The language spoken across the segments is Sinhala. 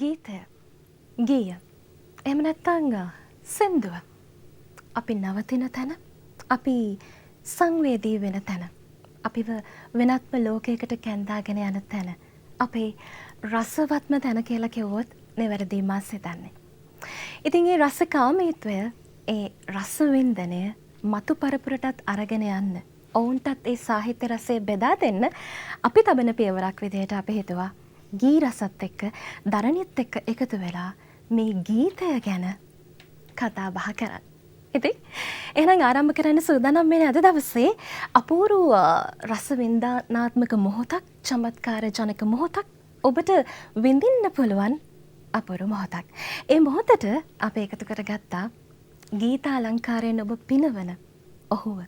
ගීතය, ගීය, එහෙම නැත්නම් සින්දුව. අපි නවතින තැන, අපි සංවේදී වෙන තැන, අපිව වෙනත්ම ලෝකයකට කැඳාගෙන යන තැන, අපේ රසවත්ම තැන කියලා කිව්වොත් නිවැරදි මාස් හිතන්නේ. ඉතින් ඒ රසකාමීත්වය, ඒ රසවින්දනය මතු පරපුරටත් අරගෙන යන්න, ඔවුන්ටත් ඒ සාහිත්‍ය රසය බෙදා දෙන්න අපි තබන පියවරක් විදිහට අපි හිතුවා ගී රසත් එක්ක දරණිත් එක්ක එකතු වෙලා මේ ගීතය ගැන කතා බහ කරන්න. ඉතින් එහෙනම් ආරම්භ කරන්න සූදානම් වෙන්නේ අද දවසේ අපූර්ව රසවින්දනාත්මක මොහොතක්, චමත්කාර ජනක මොහොතක් ඔබට විඳින්න පුළුවන් අපූර්ව මොහොතක්. ඒ මොහොතට අපි එකතු කරගත්තා ගීතාලංකාරයෙන් ඔබ පිනවන ඔහුව.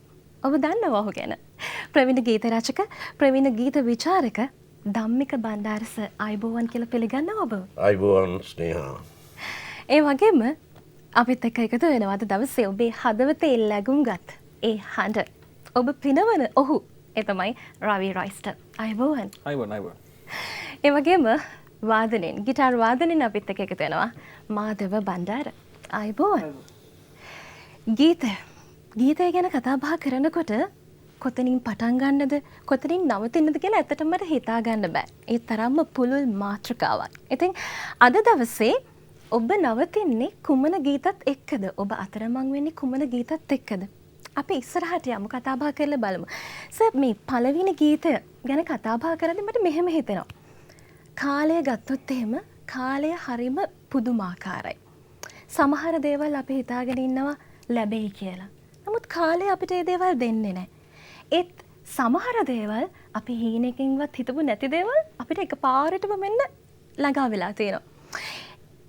ඔබ දන්නවා ඔහු ගැන. ප්‍රවීණ ගීත රචක, ප්‍රවීණ ගීත විචාරක ධම්මික බණ්ඩාරස ආයුබෝවන් කියලා පිළිගන්නවා ඔබ. ආයුබෝවන් ස්නේහා. ඒ වගේම අපිත් එක්ක එකතු වෙනවා අද දවසේ ඔබේ හදවතේ ලැබුම්ගත් ඒ හඬ ඔබ පිනවන ඔහු. ඒ තමයි රවි රයිස්ටර්. ආයුබෝවන්. ආයුබෝවන්. ඒ වගේම වාදනෙන්, ගිටාර් වාදනෙන් අපිත් එක්ක එකතු වෙනවා මාධව බණ්ඩාර. ආයුබෝවන්. ගීතය ගැන කතා බහ කරනකොට කොතනින් පටන් ගන්නද, කොතනින් නවතින්නද කියලා ඇත්තටම මට හිතා ගන්න බෑ. ඒ තරම්ම පුළුල් මාතෘකාවක්. ඉතින් අද දවසේ ඔබ නවතින්නේ කුමන ගීතත් එක්කද? ඔබ අතරමං වෙන්නේ කුමන ගීතත් එක්කද? අපි ඉස්සරහට යමු, කතා බහ කරලා බලමු. සර්, මේ පළවෙනි ගීතය ගැන කතා බහ කරද්දී මට මෙහෙම හිතෙනවා. කාලය ගත්තොත් එහෙම කාලය හරිම පුදුමාකාරයි. සමහර දේවල් අපි හිතාගෙන ඉන්නවා ලැබෙයි කියලා. නමුත් කාලය අපිට ඒ දේවල් දෙන්නේ නැහැ. ඒත් සමහර දේවල් අපි හීනකින්වත් හිතපු නැති දේවල් අපිට එකපාරටම මෙන්න ළඟා වෙලා තියෙනවා.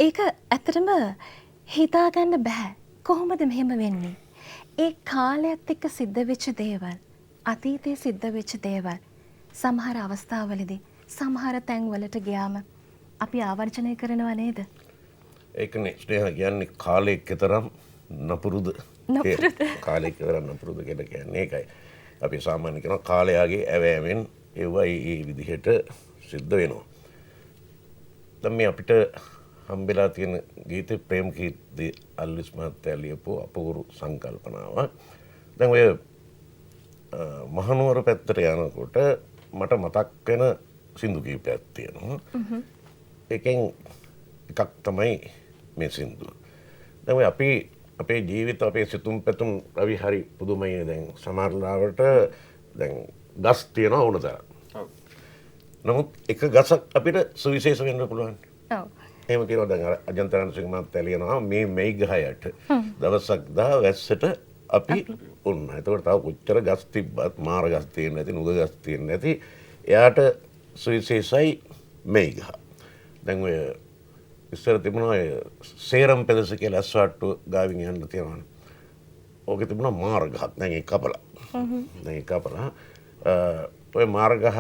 ඒක ඇත්තටම හිතාගන්න බෑ. කොහොමද මෙහෙම වෙන්නේ? ඒ කාලයත් එක්ක සිද්ධ වෙච්ච දේවල්, අතීතයේ සිද්ධ වෙච්ච දේවල් සමහර අවස්ථාවලදී සමහර තැන්වලට ගියාම අපි ආවර්ජනය කරනවා නේද? ඒකනේ ස්නේහා කියන්නේ කාලේ කතරම් නපුරුද? කාලේ කතරම් නපුරුද කියලා කියන්නේ ඒකයි. අපි සාමාන්‍ය කරන කාලයාගේ ඇවෑමෙන් ඒවා ඒ විදිහට සිද්ධ වෙනවා. දැන් මේ අපිට හම්බෙලා තියෙන ගීතේ ප්‍රේමකීර්ති අල්විස් මහත්තයා ලියපු අපූර්ව සංකල්පනාවක්. දැන් ඔය මහනුවර පැත්තට යනකොට මට මතක් වෙන සින්දු කීපයක් තියෙනවා. එකෙන් එකක් තමයි මේ සින්දුව. දැන් ඔය අපි අපේ ජීවිත, අපේ සිතුම් පැතුම් රවි හරි පුදුමයි. දැන් සමහරවිට දැන් ගස් තියෙනවා ඕන තරම්. නමුත් එක ගසක් අපිට සුවිශේෂ වෙන්න පුළුවන්. ඔව්. එහෙම කියනවා. දැන් අජන්තරන් සිංහ මහත්තයා ලියනවා මේ මෙයි ගහයට දවසක් දා වැස්සට අපි උන්නා. ඒතකොට තව කොච්චර ගස් තිබ්බත් මාර ගස් තියෙන්නේ නැති, නුග ගස් තියෙන්නේ නැති, එයාට සුවිශේෂයි මෙයි ගහ. දැන් ඔය ඉස්සර තිබුණා සේරම් පෙදෙස කියලා ඇස්වාට්ටු ගාවින් යන්න තියෙනවා. ඕකේ තිබුණා මාර ගහක්. දැන් ඒක කපලා. දැන් ඒක කපලා ඔය මාර ගහ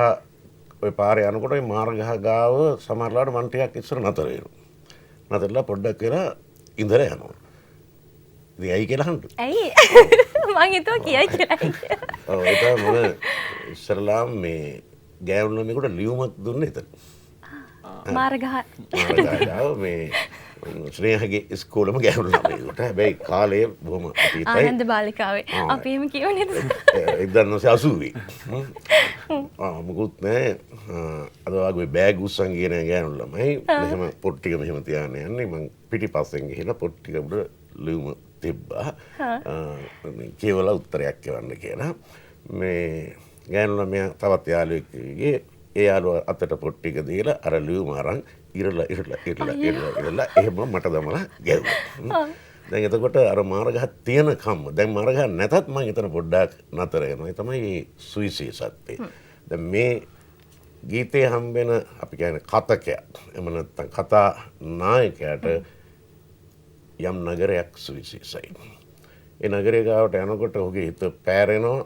ඔය පාරේ යනකොට ඔය මාර ගහ ගාව සමහරලාට මන් ටිකක් ඉස්සර නතර වෙනවා. නතරලා පොඩ්ඩක් වෙලා ඉඳලා යනවා. ඉතින් ඇයි කියලා අහන්න. ඇයි? මං හිතුවා කියයි කියලා. ඔව් ඒක මොන ඉස්සරලාම මේ ගෑනු ළමයෙකුට ලියුමක් දුන්නේ එතන. මාර්ගහ මේ ස්නේහගේ ඉස්කෝලේම ගෑනු ළමයෙකුට. හැබැයි කාලය බොහොම අතීතයි. ආනන්ද බාලිකාවේ. අපි එහෙම කියවන්නේද? 1980. මොකුත් නෑ. අද වගේ බෑග් උස්සන් කියන ගෑනු ළමයි මෙහෙම පොත් ටික මෙහෙම තියාගෙන යන්නේ. මං පිටිපස්සෙන් ගිහලා පොත් ටික උඩ ලියුම තිබ්බා. කියවලා උත්තරයක් එවන්න කියලා. මේ ගෑනු ළමයා තවත් යාළුවෙක්ගේ ඒ යාළුවා අතට පොත් ටික දීලා අර ලියුම අරන් ඉරලා එහෙම මට දමලා ගැව්වා. දැන් එතකොට අර මාර්ගහ තියෙන කම්ම දැන් මාර්ගහ නැතත් මම එතන පොඩ්ඩක් නතර වෙනවා. ඒ තමයි සුවිශේෂත්වය. දැන් මේ ගීතේ හම්බෙන අපි කියන්නේ කතකයා එහෙම නැත්නම් කතා නායකයාට යම් නගරයක් සුවිශේෂයි. ඒ නගරය ගාවට යනකොට ඔහුගේ හිත පෑරෙනවා,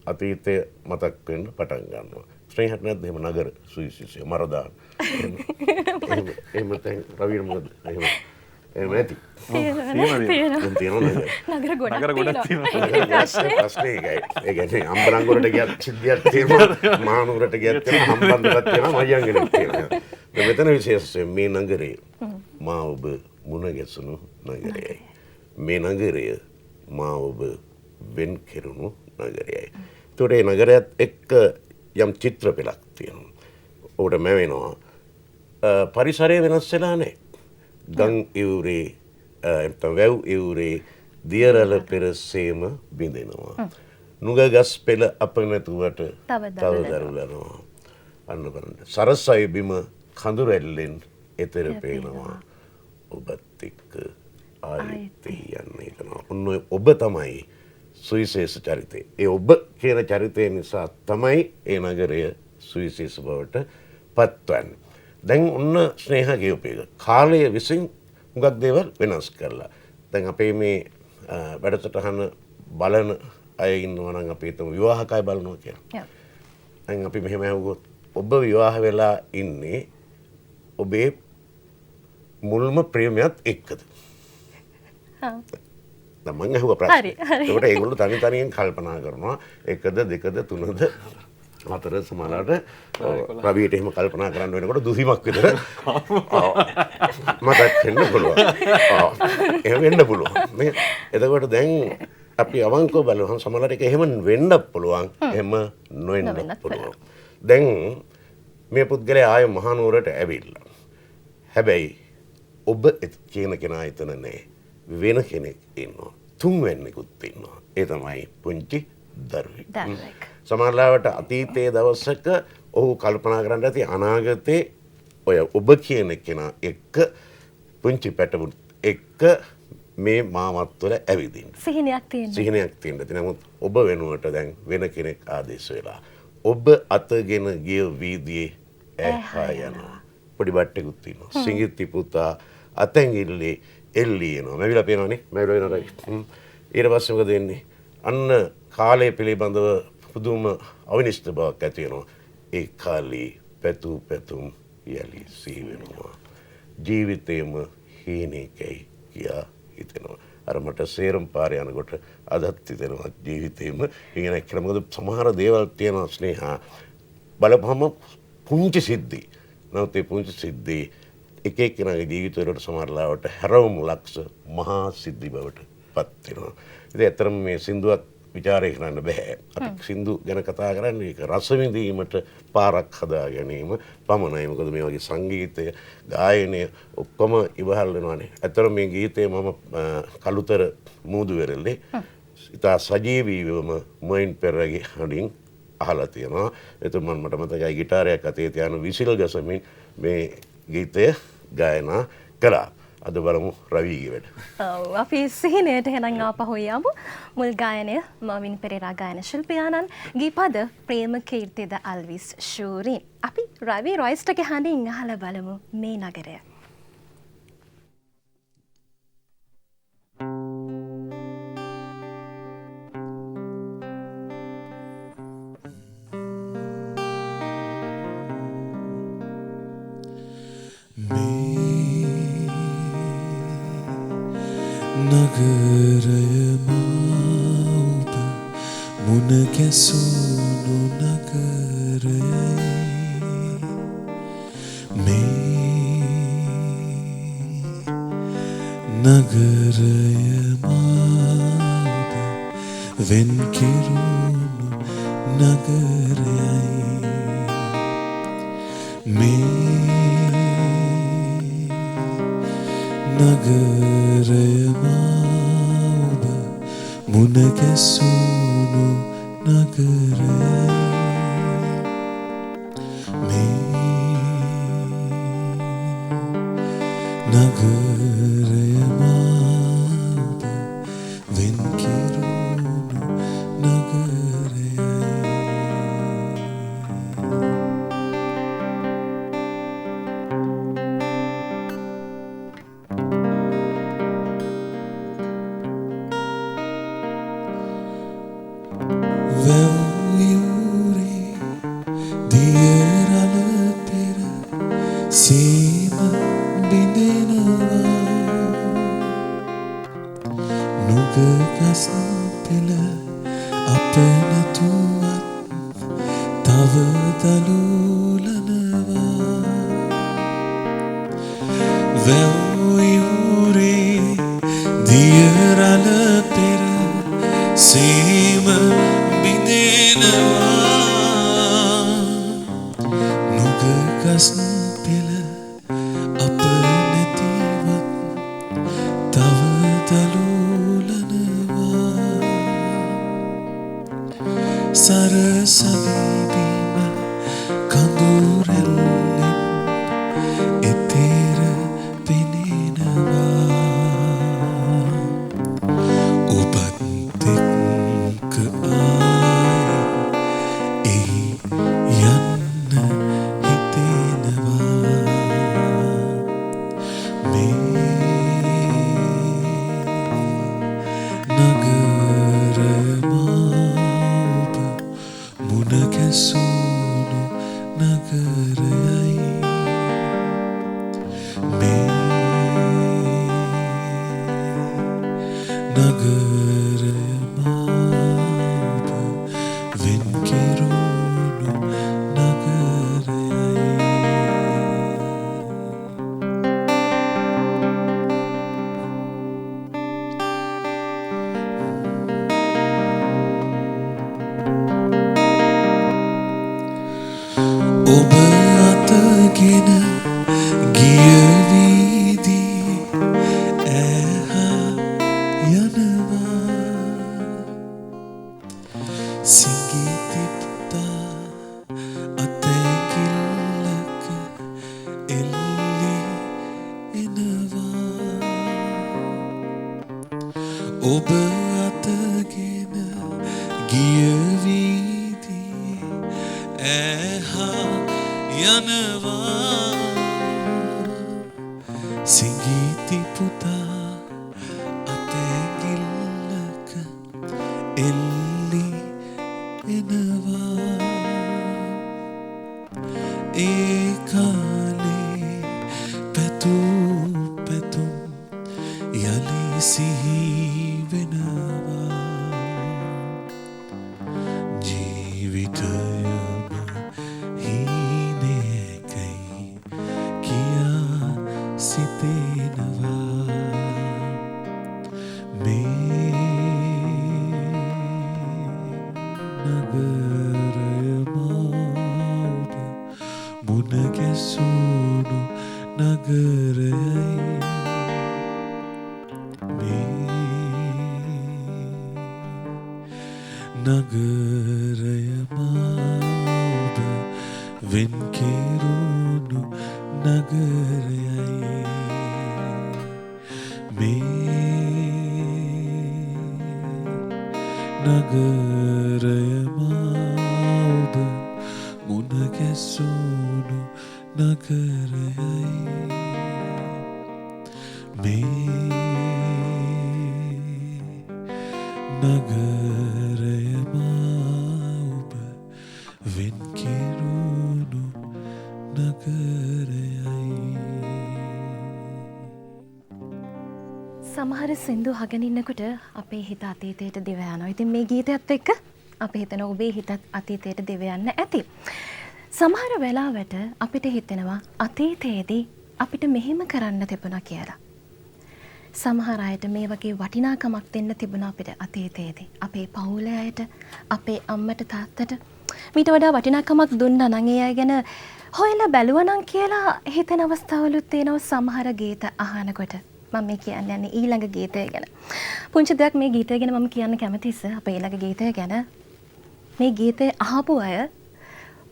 අතීතය මතක් වෙන්න පටන් ගන්නවා. ස්නේහත් නැද්ද එහෙම නගර සුවිශේෂය මරදාන. එහෙම දැන් රවිර මොකද එහෙම ඇති. නගර ගොඩක් තියෙනවා. ප්‍රශ්නේ ඒකයි. ඒ කියන්නේ අම්බලන්ගොඩට ගියත් සිද්ධියක් තියෙනවා, මහනුවරට ගියත් තියෙනවා, හම්බන්තොටත් තියෙනවා, මයංගලෙත් තියෙනවා. මෙතන විශේෂයෙන් මේ නගරය මා ඔබ මුණ ගැසුණු නගරයයි. මේ නගරය මා ඔබ වෙන් කෙරුණු නගරයයි. ඒතකොට මේ නගරයත් එක්ක යම් චිත්‍ර පෙළක් තියෙනවා. ඔබට මැවෙනවා. පරිසරය වෙනස් වෙලා නැහැ. ගම් ඉවුරේ එතන වැව් ඉවුරේ දියරල පෙරසේම බිඳෙනවා. නුගගස් පෙළ අප නැතුවට තව දරුලනවා. අන්න බලන්න. සරසයි බිම කඳු රැල්ලෙන් එතර පේනවා. ඔබත් එක්ක ආයෙත් යන්න හිතනවා. ඔන්න ඔබ තමයි සුවිශේෂ චරිතය. ඒ ඔබ කියන චරිතය නිසා තමයි ඒ නගරය සුවිශේෂ බවට පත්වන්නේ. දැන් ඔන්න ස්නේහ කියපු එක. කාලය විසින් හුඟක් දේවල් වෙනස් කරලා. දැන් අපේ මේ වැඩසටහන බලන අය ඉන්නවා නම් අපි හිතමු විවාහක අය බලනවා කියලා. දැන් අපි මෙහෙම ඇහුවොත් ඔබ විවාහ වෙලා ඉන්නේ ඔබේ මුල්ම ප්‍රේමයත් එක්කද? දැන් මම අහුව ප්‍රශ්නේ. ඒකට ඒගොල්ලෝ තනි තනියෙන් කල්පනා කරනවා එකද දෙකද තුනද හතර සමානට රවියට එහෙම කල්පනා කරන්න වෙනකොට දුසිමක් විතර මතක් වෙන්න පුළුවන්. එහෙම වෙන්න පුළුවන්. මේ එතකොට දැන් අපි අවංකව බලනවා සමහරවිට ඒක එහෙම වෙන්නත් පුළුවන්. එහෙම නොවෙන්නත් පුළුවන්. දැන් මේ පුද්ගලයා ආය මහනුවරට ඇවිල්ලා. හැබැයි ඔබ කියන කෙනා එතන නෑ. වෙන කෙනෙක් ඉන්නවා. තුන්වැන්නෙකුත් ඉන්නවා. ඒ තමයි පුංචි දරුවෙක්. සමහරවිට අතීතයේ දවසක ඔහු කල්පනා කරන්න ඇති අනාගතේ ඔය ඔබ කියන කෙනා එක්ක පුංචි පැටවුන් එක්ක මේ මාමත් වල ඇවිදින්න. සිහිනයක් තියෙන්න. නමුත් ඔබ වෙනුවට දැන් වෙන කෙනෙක් ආදේශ වෙලා. ඔබ අතගෙන ගිය වීදියේ ඇහා යනවා. පොඩි බට්ටෙකුත් ඉන්නවා. සිඟිති පුතා අතැඟිල්ලේ එල්ලී එනවා. මැවිලා පේනවනේ. මැවිලා වෙනවා. ඊට පස්සේ මොකද වෙන්නේ? අන්න කාලය පිළිබඳව පුදුම අවිනිශ්චිත බවක් ඇති වෙනවා. ඒ කාලේ පැතුම් යලි සිහි වෙනවා. ජීවිතේම හීනෙකයි කියා හිතෙනවා. අර මට සේරම පාරේ යනකොට අදත් හිතෙනවා ජීවිතේම ඉගෙන ගන්න. මොකද සමහර දේවල් තියෙනවා ස්නේහා බලපහම පුංචි සිද්ධි. නැවත පුංචි සිද්ධි එක එක්කෙනාගේ ජීවිතවලට සමහරලාවට හැරවුම් ලක්ෂ මහා සිද්ධි බවට පත් වෙනවා. ඉතින් ඇත්තටම මේ සින්දුවක් විචාරය කරන්න බෑ. අපි සින්දු ගැන කතා කරන්නේ ඒක රස විඳීමට පාරක් හදා ගැනීම පමණයි. මොකද මේ වගේ සංගීතය, ගායනය ඔක්කොම ඉවහල් වෙනවානේ. ඇත්තටම මේ ගීතය මම කළුතර මූදු වෙරළේ ඉතා සජීවීවම මොයින් පෙරගේ හඬින් අහලා තියෙනවා. එතකොට මට මතකයි ගිටාරයක් අතේ තියාන විසිල් ගසමින් මේ ගීතය ගායනා කළා. අද බලමු රවිගේ වැඩ. ඔව් අපි සිහිනයට එහෙනම් ආපහු යමු. මුල් ගායනය මර්වින් පෙරේරා ගායන ශිල්පියාණන්, ගීපද ප්‍රේම කීර්තිද අල්විස් ෂූරින්. අපි රවි රොයිස්ටගේ හඬින් අහලා බලමු මේ නගරය. නගරය මාඋප මුණ ගැසුණු නගරයයි මේ නගරය මාඋප වෙන් කෙරුණු නගරයයි මේ නගරය මාඋප මුණ ගැසුණු නගරයයි මේ නගරය මාඋප වෙන් කෙරුණු නගරයයි. තව දලුලනවා වැව්යුරේ දියරල පෙර සීම බිඳෙනවා නුගගස් පෙළ අප නැතිවත් තව දලූලනවා සරසවිබීම කඳුරැල්ලෙන් එතෙර පෙනෙනවා ඔබත් එක්ක ආයි එහි යන්න හිතෙනවා මේ නගරමා මුණ කැසුණු නගරයයි මේ නගරමා වෙන් කෙරුණු නගරයයි ඔබ අතගෙන ගිය වීදී ඇහා යනවා සිඟිති පුතා අතැකිල්ලක එල්ලි එනවා ඔබ අතගෙන ගිය වීදී ඇහා යනවා සිඟිති පුතා අතැගිල්ලක එල්ලි එනවා ඒ කාලේ පැතූ පැතුම් යලි සිහි වෙනවා ජීවිතයම හීනයකයි කියා සිතෙනවා මේ නගරයමා ඔබ මුණ ගැසුණු නගරයයි නගරයමා ඔබ වෙන් කෙරුණු නගරයයි මේ නගරයමා ඔබ මුණ ගැසුණු නගරයයි මේ නගරයමා ඔබ වෙන් කෙරුණු නගරයයි සමහර සින්දු අහගෙන ඉන්නකොට අපේ හිත අතීතයට දිව යනවා. ඉතින් මේ ගීතයත් එක්ක අපි හිතන ඔබේ හිතත් අතීතයට දිව යන්න ඇති. සමහර වෙලාවට අපිට හිතෙනවා අතීතයේදී අපිට මෙහෙම කරන්න තිබුණා කියලා. සමහර අයට මේ වගේ වටිනාකමක් දෙන්න තිබුණා අපිට අතීතයේදී. අපේ පවුලේ අයට, අපේ අම්මට තාත්තට මීට වඩා වටිනාකමක් දුන්නා නම් ඒ අය ගැන හොයලා බැලුවා නම් කියලා හිතෙන අවස්ථාවලුත් තියෙනවා සමහර ගීත අහනකොට. මම මේ කියන්නේ ඊළඟ ගීතය ගැන. පුංචි දෙයක් මේ ගීතය ගැන මම කියන්න කැමතියි අපේ ඊළඟ ගීතය ගැන. මේ ගීතය අහපු අය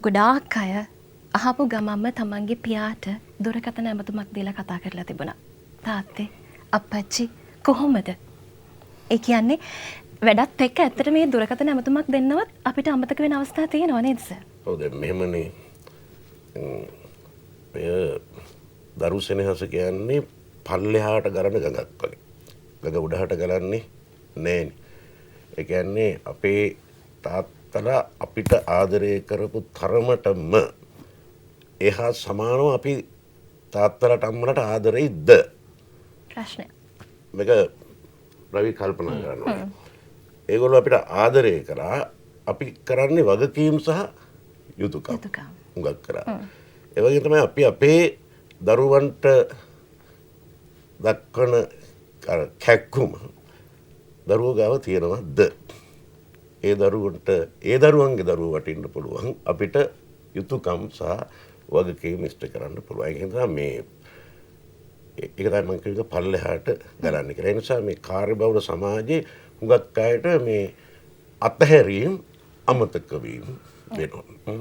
ගොඩාක් අය අහපු ගමම්ම තමන්ගේ පියාට දුරකථන ඇමතුමක් දීලා කතා කරලා තිබුණා. තාත්තේ අප්පච්චි කොහොමද? ඒ කියන්නේ වැඩත් එක්ක ඇත්තට මේ දුරකථන ඇමතුමක් දෙන්නවත් අපිට අමතක වෙන අවස්ථා තියෙනවා නේද සර්? ඔව් දැන් මෙහෙමනේ. දරු සෙනෙහස කියන්නේ පල්ලෙහාට ගලන ගඟක් වගේ. ගඟ උඩහට ගලන්නේ නෑනේ. ඒ කියන්නේ අපේ තාත්තලා අපිට ආදරය කරපු තරමටම එහා සමානව අපි තාත්තලාට අම්මලාට ආදරෙයිද? ප්‍රශ්නය. මේක රවි කල්පනා කරනවා. ඒගොල්ලෝ අපිට ආදරය කරා අපි කරන්නේ වගකීම් සහ යුතුයකම්. හුඟක් කරා. ඒ වගේ තමයි අපි අපේ දරුවන්ට දක්වන කැක්කුම දරුවෝ ගාව තියෙනවද? ඒ දරුවන්ට ඒ දරුවන්ගේ දරුවෝ වටින්න පුළුවන් අපිට යුතුයකම් සහ වගකීම් ඉෂ්ට කරන්න පුළුවන්. ඒ නිසා මේ ඒක තමයි මම කිව්ව පල්ලෙහාට ගලන්නේ කියලා. ඒ නිසා මේ කාර්යබහුල සමාජයේ හුඟක් අයට මේ අතහැරීම් අමතක වීම වෙනවා.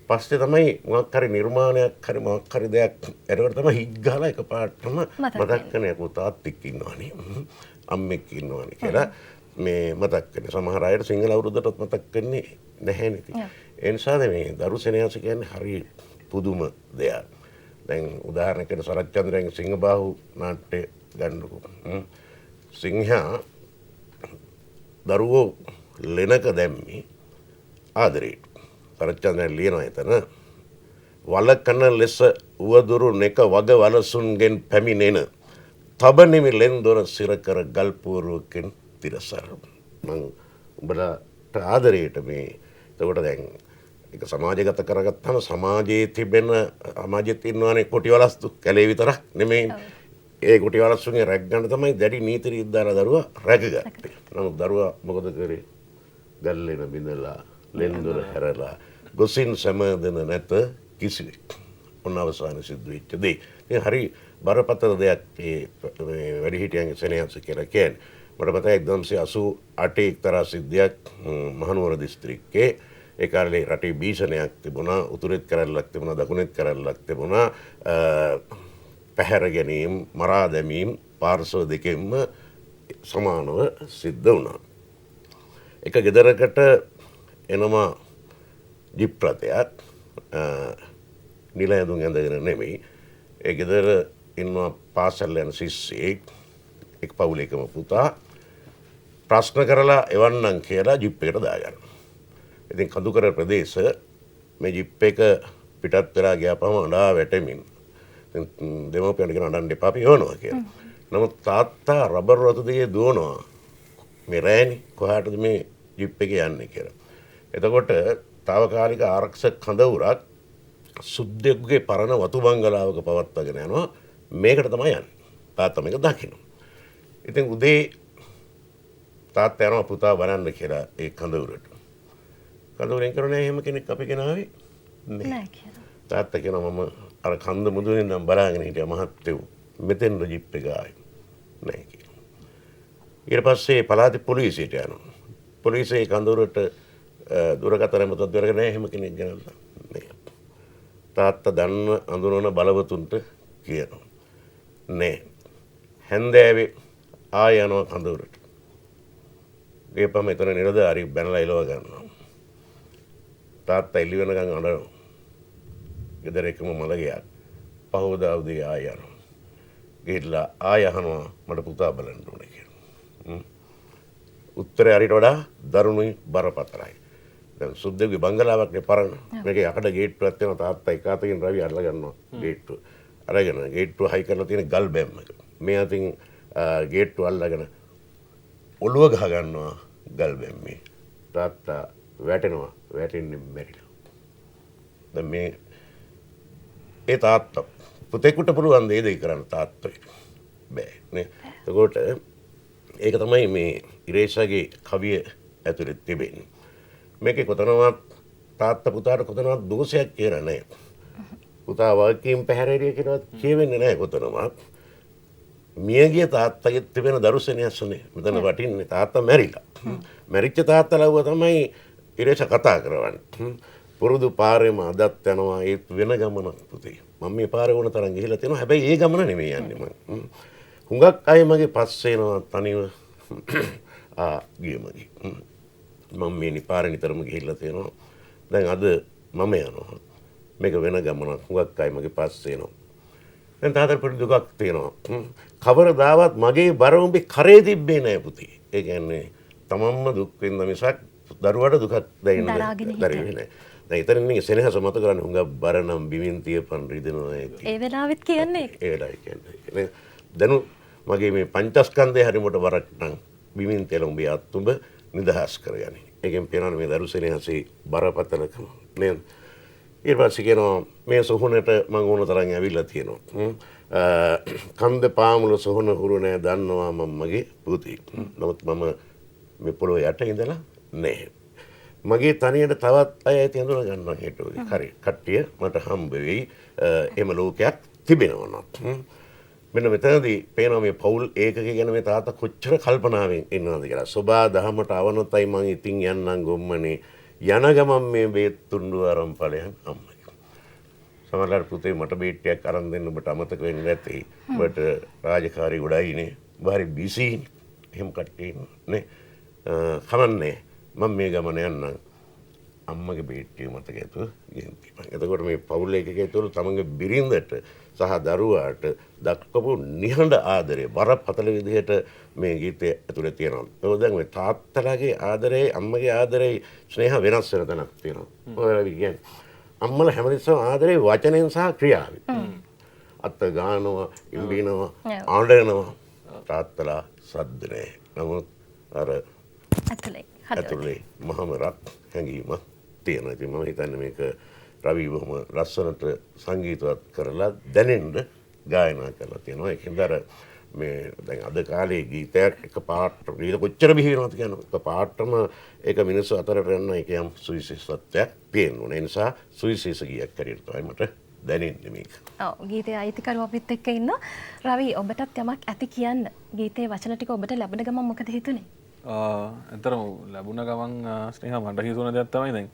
පස්සේ තමයි මොකක් හරි නිර්මාණයක් හරි මොකක් හරි දෙයක් එතකොට තමයි හිට් ගහලා එකපාරටම මතක් කරන යකෝ තාත්තෙක් ඉන්නවනේ අම්මෙක් ඉන්නවනේ කියලා මේ මතක් වෙන. සමහර අයට සිංහල අවුරුද්දටත් මතක් වෙන්නේ නැහැ නේද? ඒ නිසා මේ දරු සෙනෙහස කියන්නේ හරි පුදුම දෙයක්. දැන් උදාහරණයකට සරච්චන්ද්‍රයන්ගේ සිංහබාහු නාට්‍ය ගන්නකො. සිංහා දරුවෝ ලෙනක දැම්මේ ආදරේට. සරච්චන්ද්‍රයන් ලියනවා එතන වලකන ලෙස උවදුරු නෙක වග වලසුන්ගෙන් පැමිණෙන තබනෙමි ලෙන්දොර සිරකර ගල්පුවරුවකින් තිරසර. මං උඹලාට ආදරයට මේ එතකොට දැන් ඒක සමාජගත කරගත්තම සමාජයේ තිබෙන සමාජයේ ඉන්නවනේ කොටි වලස්තු කැලේ විතරක් නෙමෙයි. ඒ කොටි වලස්තුන්ගේ රැක් ගන්න තමයි දැඩි නීති රීතිදාර දරුවා රැකගත්තේ. නමුත් දරුවා මොකද කරේ? ගල්ලෙන බිඳලා ලෙන්දොර හැරලා ගොසින් සමදන නැත කිසිවෙක්. ඔන්න අවසාන සිද්ධ වෙච්ච දේ. ඒ හරි බරපතල දෙයක් ඒ වැඩිහිටියන්ගේ සෙනෙහස කියලා කියන්නේ. මට මතකයි 1988 එක්තරා සිද්ධියක් මහනුවර දිස්ත්‍රික්කයේ ඒ කාලේ රටේ භීෂණයක් තිබුණා. උතුරෙත් කරල්ලක් තිබුණා, දකුණෙත් කරල්ලක් තිබුණා. පැහැර ගැනීම, මරා දැමීම් පාර්ශ්ව දෙකෙන්ම සමානව සිද්ධ වුණා. එක ගෙදරකට එනවා ජිප් රථයක් නිල ඇඳුම් ඇඳගෙන නෙමෙයි. ඒ ගෙදර ඉන්නවා පාසල් යන ශිෂ්‍යෙක්, එක් පවුලේකම පුතා. ප්‍රශ්න කරලා එවන්නම් කියලා ජිප් එකට දාගන්නවා. ඉතින් කඳුකර ප්‍රදේශ මේ ජිප් එක පිටත් වෙලා ගියාපම අඬා වැටෙමින් දෙමව්පියන්ට කියන අඬන්න එපා අපි යවනවා කියලා. නමුත් තාත්තා රබර් රථ දිගේ දුවනවා. මේ රෑනි කොහාටද මේ ජිප් එක යන්නේ කියලා. එතකොට తాවකාලික ආරක්ෂක කඳවුරක් සුද්දෙකුගේ පරණ වතු බංගලාවක පවත්වාගෙන යනවා. මේකට තමයි යන්නේ. තාත්තා මේක දකිනවා. ඉතින් උදේ තාත්තා යනවා පුතා බලන්න කියලා ඒ කඳවුරට. කඳවුරෙන් කරන්නේ එහෙම කෙනෙක් අපි ගෙනාවේ නෑ කියලා. තාත්තා කියනවා මම අර කන්ද මුදුනේ නම් බලාගෙන හිටියා මහත්තයෝ මෙතෙන් ජිප් එක ආවේ නෑ කියලා. ඊට පස්සේ පළාතේ පොලිසියට යනවා. පොලිසිය කඳවුරට දුරකථන මතත් කරගෙන එහෙම කෙනෙක් ගෙනල්ලා නෑ. තාත්තා දන්න අඳුනන බලවතුන්ට කියනවා. නෑ. හැන්දෑවේ ආය යනවා කඳවුරට. ගියපම එතන නිලධාරි බැනලා එලව ගන්නවා. තාත්තා එළි වෙනකන් අඬනවා. ගෙදර එකම මලගයක්. පහවදා උදේ ආය යනවා. ගිහිල්ලා ආය අහනවා මට පුතා බලන්න ඕනේ කියලා. උත්තරේ හරියට වඩා දරුණුයි බරපතලයි. දැන් සුද්දෙකුගේ බංගලාවක්නේ පරණ. මේකේ යකඩ ගේට්ටුවක් තියෙනවා තාත්තා එක අතකින් රවි අල්ල ගන්නවා ගේට්ටුව. අරගෙන ගේට්ටුව හයි කරලා තියෙන ගල් බැම්ම එක. මේ අතින් ගේට්ටුව අල්ලගෙන ඔළුව ගහ ගන්නවා ගල් බැම්මේ. තාත්තා වැටෙනවා. වැටෙන්නේ මැරිලා. දැන් මේ ඒ තාත්තා පුතෙකුට පුළුවන් දේ දෙයි කරන්න තාත්තට බෑ නේ. එතකොට ඒක තමයි මේ ඉරේෂාගේ කවිය ඇතුළේ තිබෙන්නේ. මේකේ කොතනවත් තාත්තා පුතාට කොතනවත් දෝෂයක් කියලා නැහැ. පුතා වගකීම් පැහැරෙරිය කියනවත් කියවෙන්නේ නැහැ කොතනවත්. මියගිය තාත්තගේ තිබෙන දරුසෙනියස්නේ මෙතන වටින්නේ තාත්තා මැරිලා. මැරිච්ච තාත්තා ලව්ව තමයි ඉරේෂා කතා කරවන්නේ. පුරුදු පාරේම අදත් යනවා ඒත් වෙන ගමනක් පුතේ. මම මේ පාරේ වුණ තරම් ගිහිල්ලා තියෙනවා. හැබැයි ඒ ගමන නෙමෙයි යන්නේ මම. හුඟක් අය මගේ පස්සේ එනවා තනිව ගියමගේ. මම මේ පාරේ නිතරම ගිහිල්ලා තියෙනවා. දැන් අද මම යනවා. මේක වෙන ගමනක්. හුඟක් අය මගේ පස්සේ එනවා. දැන් තාත්තට පොඩි දුකක් තියෙනවා. කවරදාවත් මගේ බර උඹේ කරේ තිබ්බේ නෑ පුතේ. ඒ කියන්නේ තමන්ම දුක් විඳ මිසක් දරුවට දුකක් දැනෙන්නේ නෑ. දැන් ඉතින් සෙනෙහස මත කරන්නේ හුඟක් බර නම් බිමින් තියපන් රිදෙනවා ඒක. ඒ වෙලාවෙත් කියන්නේ ඒ වෙලාවයි කියන්නේ. දැනු මගේ මේ පංචස්කන්ධය හරියට වරක් නම් බිමින් තියලා උඹේ අත්තුඹ නිදහස් කරගනි. ඒකෙන් පේනවනේ මේ දරු සෙනෙහසේ බරපතලකම නේද? ඊට පස්සේ කියනවා මේ සොහොනට මම ඕන තරම් ඇවිල්ලා තියෙනවා. කන්ද පාමුල සොහොන හුරු නෑ දන්නවා මම්මගේ පුතේ. නමුත් මම මේ පොළොව යට ඉඳලා නැහැ. මගේ තනියට තවත් අය ඇති හඳුනා ගන්නවා හිතුවේ. හරි. කට්ටිය මට හම්බ වෙයි. එහෙම ලෝකයක් තිබෙනවා නේද? මෙන්න මෙතනදී පේනවා මේ පෞල් ඒකක ගැන මේ තාත්තා කොච්චර කල්පනාවෙන් ඉන්නවද කියලා. සෝබා දහමට අවනතයි මං ඉතින් යන්නම් ගොම්මනේ. යන ගමන් මේ බේත් තුණ්ඩුව අරන් ඵලයන් අම්මයි. සමහරවිට පුතේ මට බේට්ටියක් අරන් දෙන්න ඔබට අමතක වෙන්නේ නැති. ඔබට රාජකාරී ගොඩයිනේ. බාරි බිසි. එහෙම කට්ටිය නේ. කමන්නේ මම මේ ගමන යන්නම්. අම්මගේ බේට්ටිය මතක ඇතුව ගෙන් තිබ්බා. එතකොට මේ පවුල් එකකේ තුල තමන්ගේ බිරිඳට සහ දරුවාට දක්වපු නිහඬ ආදරය බරපතල විදිහට මේ ගීතය ඇතුලේ තියෙනවා. ඒක දැන් මේ තාත්තලාගේ ආදරේ අම්මගේ ආදරේ ස්නේහ වෙනස් වෙන තැනක් තියෙනවා. ඔය කියන්නේ අම්මලා හැමතිස්සම ආදරේ වචනෙන් සහ ක්‍රියාවෙන්. අත ගන්නවා, ඉඹිනවා, ආඬනවා. තාත්තලා සද්ද නැහැ. නමුත් අර ඇතුලේ මහම රත් හැඟීමක් තියෙනවා. ඉතින් මම හිතන්නේ මේක රවි බොහොම ලස්සනට සංගීතවත් කරලා දැනෙන්න ගායනා කරලා තියෙනවා. ඒකෙන්ද අර මේ දැන් අද කාලේ ගීතයක් එකපාරට ගීත කොච්චර බිහි වෙනවද කියන්නේ එකපාරටම ඒක මිනිස්සු අතරට යන එකම සුවිශේෂත්වයක් තියෙනවා. ඒ නිසා සුවිශේෂ ගීයක් කරියට තමයි මට දැනෙන්නේ මේක. ඔව් ගීතයේ අයිතිකරු අපිත් එක්ක ඉන්න රවි ඔබටත් යමක් ඇති කියන්න. ගීතයේ වචන ටික ඔබට ලැබුණ ගමන් මොකද හිතුනේ? ඇතරම ලැබුණ ගමන් ස්නේහ මට හිතුන දෙයක් තමයි දැන්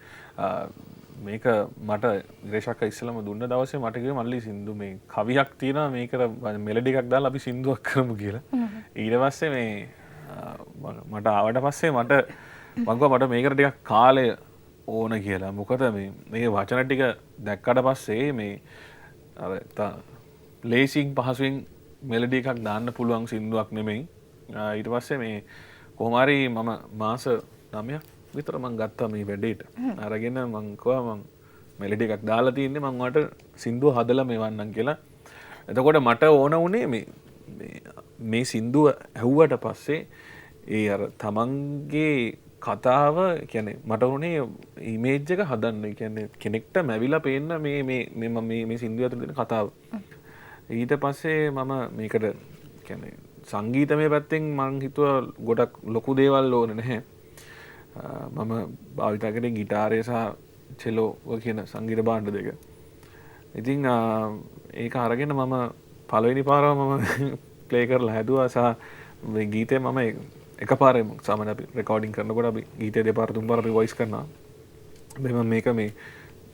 මේක මට ග්‍රේෂක ඉස්සලම දුන්න දවසේ මට කිව්වේ මල්ලි සින්දු මේ කවියක් තියෙනවා මේකට මෙලඩි එකක් දාලා අපි සින්දුවක් කරමු කියලා. ඊට පස්සේ මේ මට ආවට පස්සේ මට මට මේකට ටිකක් කාලය ඕන කියලා. මොකද මේ වචන ටික දැක්කට පස්සේ මේ අර ලේසින් පහසුවෙන් මෙලඩි එකක් දාන්න පුළුවන් සින්දුවක් නෙමෙයි. ඊට පස්සේ මේ කොහොම හරි මම මාස 9ක් විතර මං ගත්තා මේ වැඩේට. අරගෙන මං කිව්වා මං මෙලඩි එකක් දාලා තින්නේ මං ඔයාලට සින්දුව හදලා මේවන්නම් කියලා. එතකොට මට ඕන වුණේ මේ සින්දුව ඇහුවට පස්සේ ඒ අර තමන්ගේ කතාව කියන්නේ මට උනේ ඉමේජ් එක හදන්න. කියන්නේ කෙනෙක්ට මැවිලා පේන්න මේ සින්දුව ඇතුළේ තියෙන කතාව. ඊට පස්සේ මම මේකට කියන්නේ සංගීතමය පැත්තෙන් මං හිතුවා ගොඩක් ලොකු දේවල් ඕනේ නැහැ. මම භාවිත කරේ ගිටාරය සහ චෙලෝ කියන සංගීත භාණ්ඩ දෙක. ඉතින් ඒක අරගෙන මම පළවෙනි පාරම මම ප්ලේ කරලා හැදුවා සහ මේ ගීතේ මම එකපාරේ සාමාන්‍ය අපි රෙකෝඩින් කරනකොට අපි ගීතේ දෙපාර තුන්පාර අපි වොයිස් කරනවා. මම මේක මේ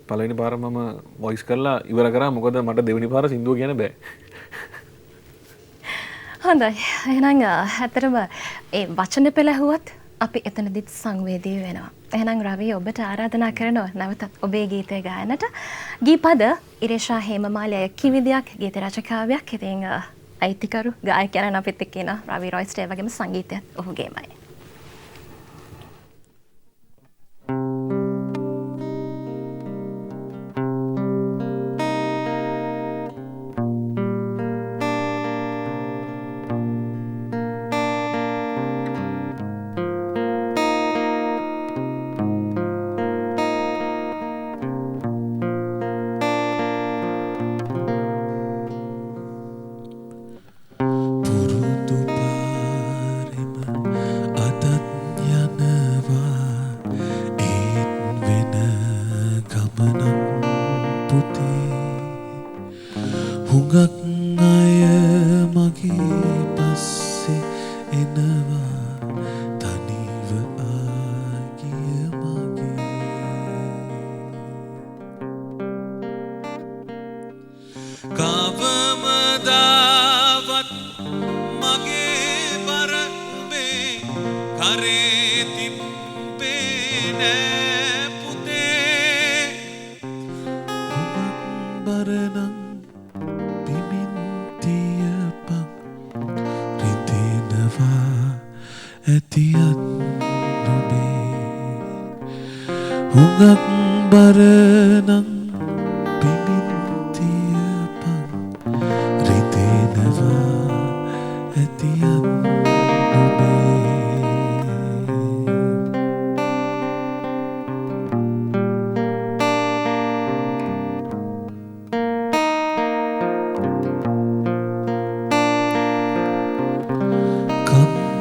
පළවෙනි පාර මම වොයිස් කරලා ඉවර කරා. මොකද මට දෙවෙනි පාර සින්දුව කියන්න බෑ. හොඳයි. එහෙනම් ඇත්තටම ඒ වචන පෙළ ඇහුවත් අපි එතනදිත් සංවේදී වෙනවා. එහෙනම් රවි ඔබට ආරාධනා කරනවා නැවතත් ඔබේ ගීතය ගායනට. ගීපද ඉරේෂා හේමමාලය කිවිදයක් ගීත රචකාවයක්. ඉතින් අයිතිකරු ගායකයන් අපිත් එක්ක ඉන රවි රොයිස්ට් ඒ වගේම සංගීතයත් ඔහුගේමයි.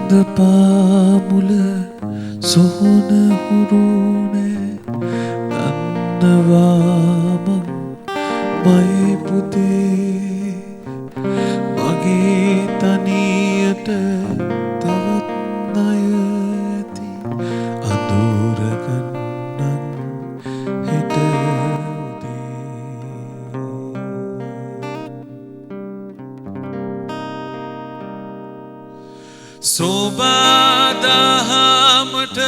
කඳ පාමුල සොහොන හුරුනේ දන්නවාමං මයේ පුතේ මගේ තනියට තවත් අය ඇති අඳුරගන්නන් හෙට සෝබාදහමට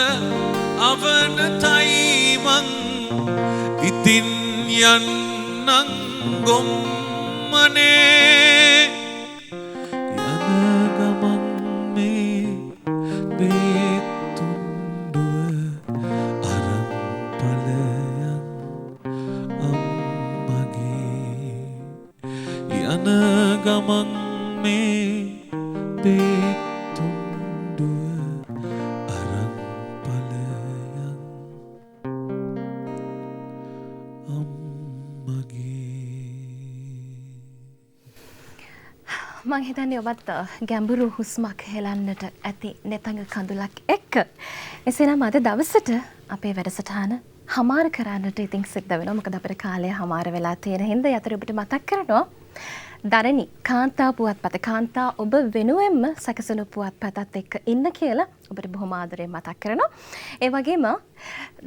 අවනතයිමං ඉතින් යන්නං ගොම්මනේ යන ගමන් මේ බේතුන්ඩුව අරන් පලයන් අම්මගේ යන ගමන් මේ බේතුන්ඩුව අරන් පලයන් මං හිතන්නේ ඔබත් ගැඹුරු හුස්මක් හෙලන්නට ඇති නෙතඟ කඳුලක් එක්ක. එසේනම් අද දවසට අපේ වැඩසටහන හමාර කරන්නට ඉතින් සිද්ධ වෙනවා. මොකද අපේ කාලය හමාර වෙලා තියෙන හින්දා යතර ඔබට මතක් කරනවා. දරණි කාන්තා පුවත්පත කාන්තා ඔබ වෙනුවෙන්ම සැකසුණු පුවත්පතත් එක්ක ඉන්න කියලා ඔබට බොහොම ආදරයෙන් මතක් කරනවා. ඒ වගේම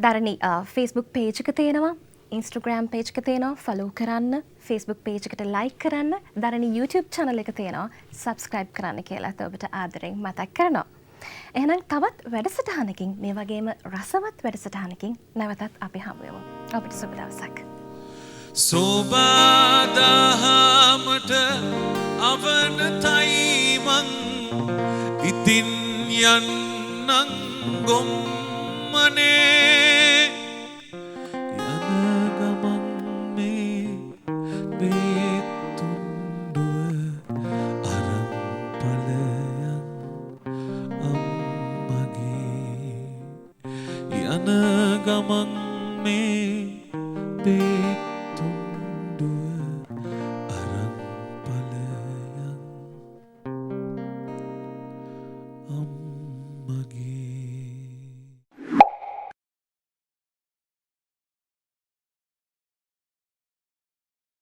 දරණි Facebook page එක තියෙනවා. Instagram page එක තියෙනවා follow කරන්න, Facebook page එකට like කරන්න, දරණි YouTube channel එක තියෙනවා subscribe කරන්න කියලා ඔබට ආදරෙන් මතක් කරනවා. එහෙනම් තවත් වැඩසටහනකින් මේ වගේම රසවත් වැඩසටහනකින් නැවතත් අපි හමු වෙමු. ඔබට සුබ දවසක්. සෝබාදහමට අවනතයිමං ඉතින් යන්නං ගොම්මනේ ගමන් මේ